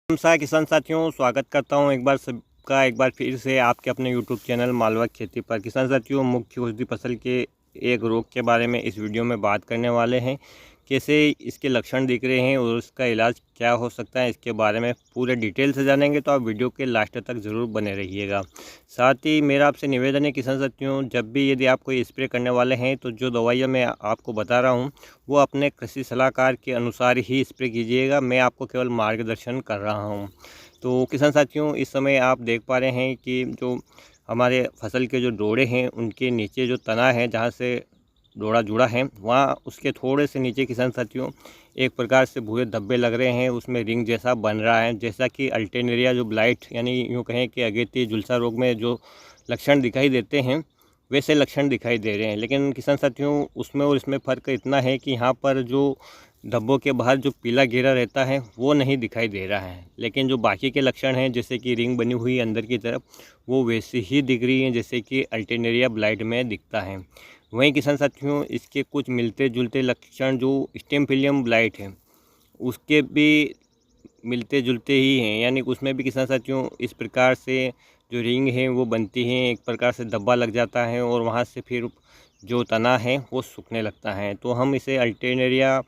नमस्कार किसान साथियों, स्वागत करता हूं एक बार फिर से आपके अपने यूट्यूब चैनल मालवा खेती पर। किसान साथियों, मुख्य औषधि फसल के एक रोग के बारे में इस वीडियो में बात करने वाले हैं। कैसे इसके लक्षण दिख रहे हैं और उसका इलाज क्या हो सकता है, इसके बारे में पूरे डिटेल से जानेंगे, तो आप वीडियो के लास्ट तक ज़रूर बने रहिएगा। साथ ही मेरा आपसे निवेदन है किसान साथियों, जब भी यदि आप कोई स्प्रे करने वाले हैं तो जो दवाइयाँ मैं आपको बता रहा हूँ वो अपने कृषि सलाहकार के अनुसार ही स्प्रे कीजिएगा। मैं आपको केवल मार्गदर्शन कर रहा हूँ। तो किसान साथियों, इस समय आप देख पा रहे हैं कि जो हमारे फसल के जो डोड़े हैं उनके नीचे जो तना है, जहाँ से डोड़ा जुड़ा है, वहाँ उसके थोड़े से नीचे किसान साथियों एक प्रकार से भूरे धब्बे लग रहे हैं, उसमें रिंग जैसा बन रहा है, जैसा कि अल्टरनेरिया जो ब्लाइट यानी यूँ कहें कि अगेती झुलसा रोग में जो लक्षण दिखाई देते हैं वैसे लक्षण दिखाई दे रहे हैं। लेकिन किसान साथियों, उसमें और इसमें फ़र्क इतना है कि यहाँ पर जो धब्बों के बाहर जो पीला घेरा रहता है वो नहीं दिखाई दे रहा है, लेकिन जो बाकी के लक्षण हैं जैसे कि रिंग बनी हुई अंदर की तरफ, वो वैसे ही दिख रही हैं जैसे कि अल्टरनेरिया ब्लाइट में दिखता है। वहीं किसान साथियों, इसके कुछ मिलते जुलते लक्षण जो स्टेम ब्लाइट है उसके भी मिलते जुलते ही हैं, यानी उसमें भी किसान साथियों इस प्रकार से जो रिंग है वो बनती है, एक प्रकार से धब्बा लग जाता है और वहाँ से फिर जो तना है वो सूखने लगता है। तो हम इसे अल्टरनेरिया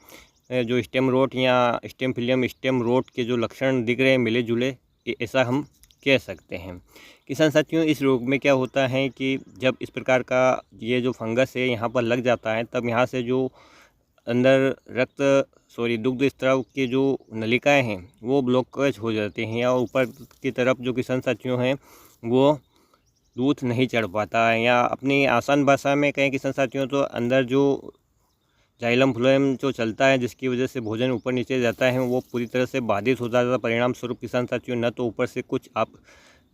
जो स्टेम रोट या स्टेम रोट के जो लक्षण दिख रहे हैं मिले जुले, ऐसा हम कह सकते हैं। किसान साथियों, इस रोग में क्या होता है कि जब इस प्रकार का ये जो फंगस है यहाँ पर लग जाता है, तब यहाँ से जो अंदर दुग्ध स्त्राव की जो नलिकाएं हैं वो ब्लॉकेज हो जाती हैं, या ऊपर की तरफ जो किसान साथियों हैं वो दूध नहीं चढ़ पाता है, या अपनी आसान भाषा में कहें किसान साथियों तो अंदर जो जाइलम फ्लोएम जो चलता है जिसकी वजह से भोजन ऊपर नीचे जाता है वो पूरी तरह से बाधित हो जाता है। परिणाम स्वरूप किसान साथियों, न तो ऊपर से कुछ आप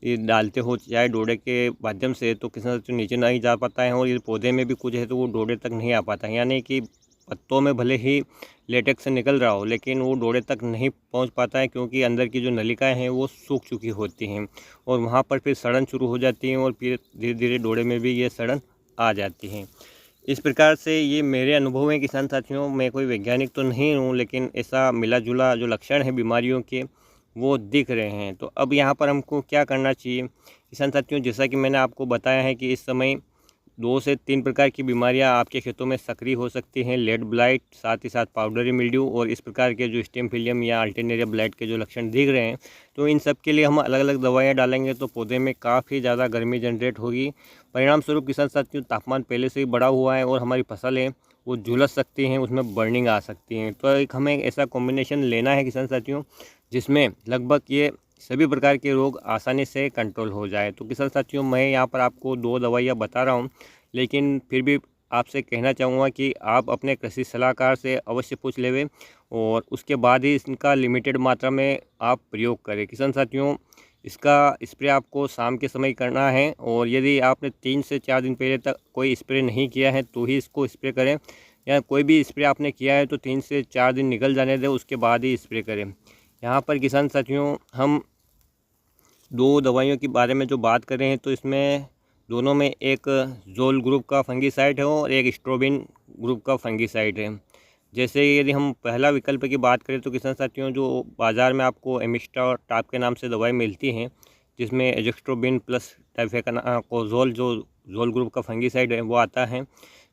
ये डालते हो चाहे डोडे के माध्यम से, तो किसान साथियों नीचे नहीं जा पाता है, और ये पौधे में भी कुछ है तो वो डोडे तक नहीं आ पाता है, यानी कि पत्तों में भले ही लेटेक्स से निकल रहा हो लेकिन वो डोडे तक नहीं पहुंच पाता है, क्योंकि अंदर की जो नलिकाएं हैं वो सूख चुकी होती हैं और वहाँ पर फिर सड़न शुरू हो जाती हैं और फिर धीरे धीरे डोडे में भी ये सड़न आ जाती हैं। इस प्रकार से ये मेरे अनुभव हैं किसान साथियों। मैं कोई वैज्ञानिक तो नहीं हूँ, लेकिन ऐसा मिला जुला जो लक्षण है बीमारियों के वो दिख रहे हैं। तो अब यहाँ पर हमको क्या करना चाहिए किसान साथियों, जैसा कि मैंने आपको बताया है कि इस समय 2 से 3 प्रकार की बीमारियां आपके खेतों में सक्रिय हो सकती हैं। लेड ब्लाइट, साथ ही साथ पाउडरी मिल्ड्यू और इस प्रकार के जो स्टेम फिलियम या अल्टरनेरिया ब्लाइट के जो लक्षण दिख रहे हैं, तो इन सब के लिए हम अलग अलग दवाइयां डालेंगे तो पौधे में काफ़ी ज़्यादा गर्मी जनरेट होगी। परिणाम स्वरूप किसान साथियों, तापमान पहले से ही बढ़ा हुआ है और हमारी फसलें वो झुलस सकती हैं, उसमें बर्निंग आ सकती हैं। तो एक हमें ऐसा कॉम्बिनेशन लेना है किसान साथियों जिसमें लगभग ये सभी प्रकार के रोग आसानी से कंट्रोल हो जाए। तो किसान साथियों, मैं यहाँ पर आपको 2 दवाइयाँ बता रहा हूँ, लेकिन फिर भी आपसे कहना चाहूँगा कि आप अपने कृषि सलाहकार से अवश्य पूछ लेवें और उसके बाद ही इनका लिमिटेड मात्रा में आप प्रयोग करें। किसान साथियों, इसका स्प्रे आपको शाम के समय करना है, और यदि आपने 3 से 4 दिन पहले तक कोई स्प्रे नहीं किया है तो ही इसको स्प्रे करें, या कोई भी स्प्रे आपने किया है तो 3 से 4 दिन निकल जाने दें, उसके बाद ही स्प्रे करें। यहाँ पर किसान साथियों, हम 2 दवाइयों के बारे में जो बात कर रहे हैं तो इसमें दोनों में एक जोल ग्रुप का फंगीसाइड है और एक स्ट्रोबिन ग्रुप का फंगीसाइड है। जैसे यदि हम पहला विकल्प की बात करें तो किसान साथियों, जो बाज़ार में आपको एमिस्टा टाप के नाम से दवाई मिलती हैं, जिसमें एजोस्ट्रोबिन प्लस टाइफेकनाकोजोल जो जोल ग्रुप का फंगीसाइड है वो आता है,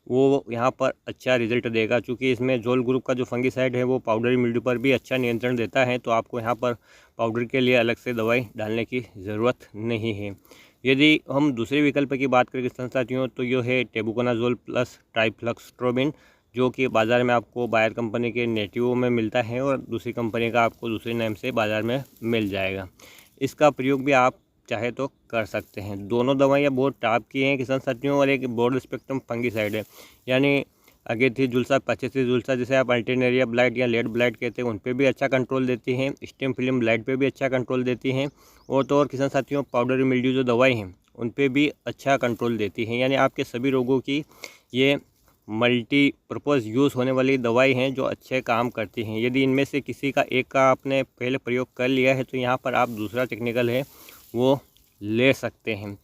वो यहाँ पर अच्छा रिजल्ट देगा। चूँकि इसमें जोल ग्रुप का जो फंगीसाइड है वो पाउडरी मिल्ड्यू पर भी अच्छा नियंत्रण देता है, तो आपको यहाँ पर पाउडर के लिए अलग से दवाई डालने की ज़रूरत नहीं है। यदि हम दूसरे विकल्प की बात करें किसान साथियों, तो ये है टेबुकोनाजोल प्लस ट्राइफ्लॉक्सट्रोबिन, जो कि बाज़ार में आपको बायर कंपनी के नेटिवो में मिलता है और दूसरी कंपनी का आपको दूसरे नाम से बाज़ार में मिल जाएगा। इसका प्रयोग भी आप चाहे तो कर सकते हैं। दोनों दवाइयाँ बहुत टाप की हैं किसान साथियों, और एक ब्रॉड स्पेक्ट्रम फंगीसाइड है, यानी अगेथी झुलसा, पचेसी झुलसा जिसे आप अल्टरनेरिया ब्लाइट या लेड ब्लाइट कहते हैं, उन पे भी अच्छा कंट्रोल देती हैं। स्टेम फिल्म ब्लाइट पे भी अच्छा कंट्रोल देती हैं, और तो और किसान साथियों, पाउडर मिल्ड्यू जो दवाई हैं उन पे भी अच्छा कंट्रोल देती हैं। यानी आपके सभी रोगों की ये मल्टीपर्पज़ यूज़ होने वाली दवाई हैं जो अच्छे काम करती हैं। यदि इनमें से किसी का एक का आपने पहले प्रयोग कर लिया है तो यहाँ पर आप दूसरा टेक्निकल है वो ले सकते हैं।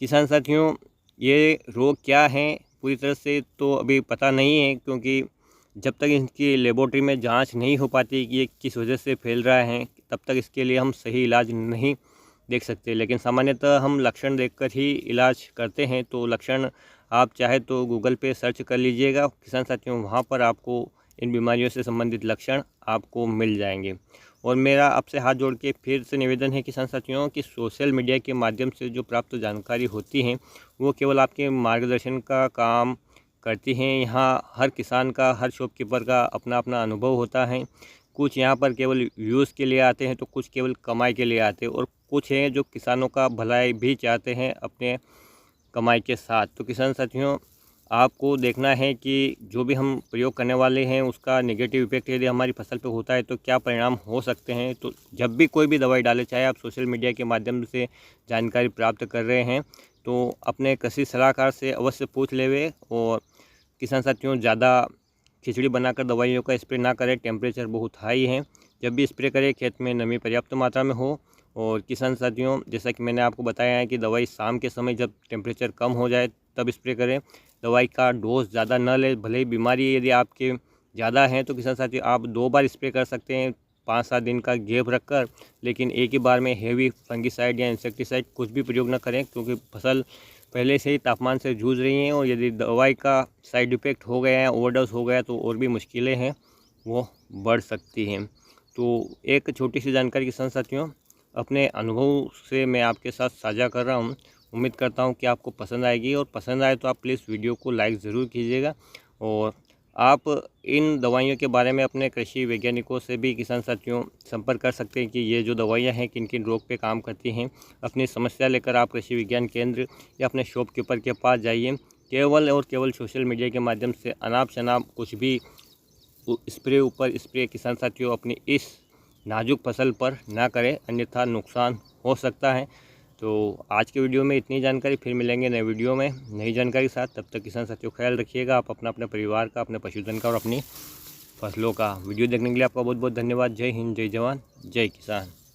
किसान साथियों, ये रोग क्या हैं पूरी तरह से तो अभी पता नहीं है, क्योंकि जब तक इनकी लेबोरेटरी में जांच नहीं हो पाती कि ये किस वजह से फैल रहा है, तब तक इसके लिए हम सही इलाज नहीं देख सकते। लेकिन सामान्यतः हम लक्षण देखकर ही इलाज करते हैं। तो लक्षण आप चाहे तो गूगल पे सर्च कर लीजिएगा किसान साथियों, वहाँ पर आपको इन बीमारियों से संबंधित लक्षण आपको मिल जाएंगे। और मेरा आपसे हाथ जोड़ के फिर से निवेदन है किसान साथियों कि सोशल मीडिया के माध्यम से जो प्राप्त जानकारी होती है वो केवल आपके मार्गदर्शन का काम करती हैं। यहाँ हर किसान का, हर शॉपकीपर का अपना अपना अनुभव होता है। कुछ यहाँ पर केवल व्यूज़ के लिए आते हैं तो कुछ केवल कमाई के लिए आते हैं, और कुछ हैं जो किसानों का भलाई भी चाहते हैं अपने कमाई के साथ। तो किसान साथियों, आपको देखना है कि जो भी हम प्रयोग करने वाले हैं उसका नेगेटिव इफेक्ट यदि हमारी फसल पे होता है तो क्या परिणाम हो सकते हैं। तो जब भी कोई भी दवाई डालें, चाहे आप सोशल मीडिया के माध्यम से जानकारी प्राप्त कर रहे हैं, तो अपने कृषि सलाहकार से अवश्य पूछ लेवे। और किसान साथियों, ज़्यादा खिचड़ी बनाकर दवाइयों का स्प्रे ना करें, टेम्परेचर बहुत हाई है। जब भी स्प्रे करें खेत में नमी पर्याप्त मात्रा में हो। और किसान साथियों, जैसा कि मैंने आपको बताया है कि दवाई शाम के समय जब टेम्परेचर कम हो जाए तब स्प्रे करें। दवाई का डोज ज़्यादा न लें, भले ही बीमारी यदि आपके ज़्यादा है तो किसान साथियों आप 2 बार स्प्रे कर सकते हैं 5-7 दिन का गैप रखकर। लेकिन एक ही बार में हेवी फंगिसाइड या इंसेक्टिसाइड कुछ भी प्रयोग न करें, क्योंकि फसल पहले से ही तापमान से जूझ रही हैं। और यदि दवाई का साइड इफ़ेक्ट हो गया है, ओवरडोज हो गया, तो और भी मुश्किलें हैं वो बढ़ सकती हैं। तो एक छोटी सी जानकारी किसान साथियों, अपने अनुभव से मैं आपके साथ साझा कर रहा हूँ। उम्मीद करता हूँ कि आपको पसंद आएगी, और पसंद आए तो आप प्लीज़ वीडियो को लाइक ज़रूर कीजिएगा। और आप इन दवाइयों के बारे में अपने कृषि वैज्ञानिकों से भी किसान साथियों संपर्क कर सकते हैं कि ये जो दवाइयाँ हैं किन किन रोग पे काम करती हैं। अपनी समस्या लेकर आप कृषि विज्ञान केंद्र या अपने शॉपकीपर के पास जाइए। केवल और केवल सोशल मीडिया के माध्यम से अनाप शनाप कुछ भी स्प्रे ऊपर स्प्रे किसान साथियों अपनी इस नाजुक फसल पर ना करें, अन्यथा नुकसान हो सकता है। तो आज के वीडियो में इतनी जानकारी, फिर मिलेंगे नए वीडियो में नई जानकारी के साथ। तब तक किसान साथियों ख्याल रखिएगा आप अपना, अपने परिवार का, अपने पशुधन का और अपनी फसलों का। वीडियो देखने के लिए आपका बहुत बहुत धन्यवाद। जय हिंद, जय जवान, जय किसान।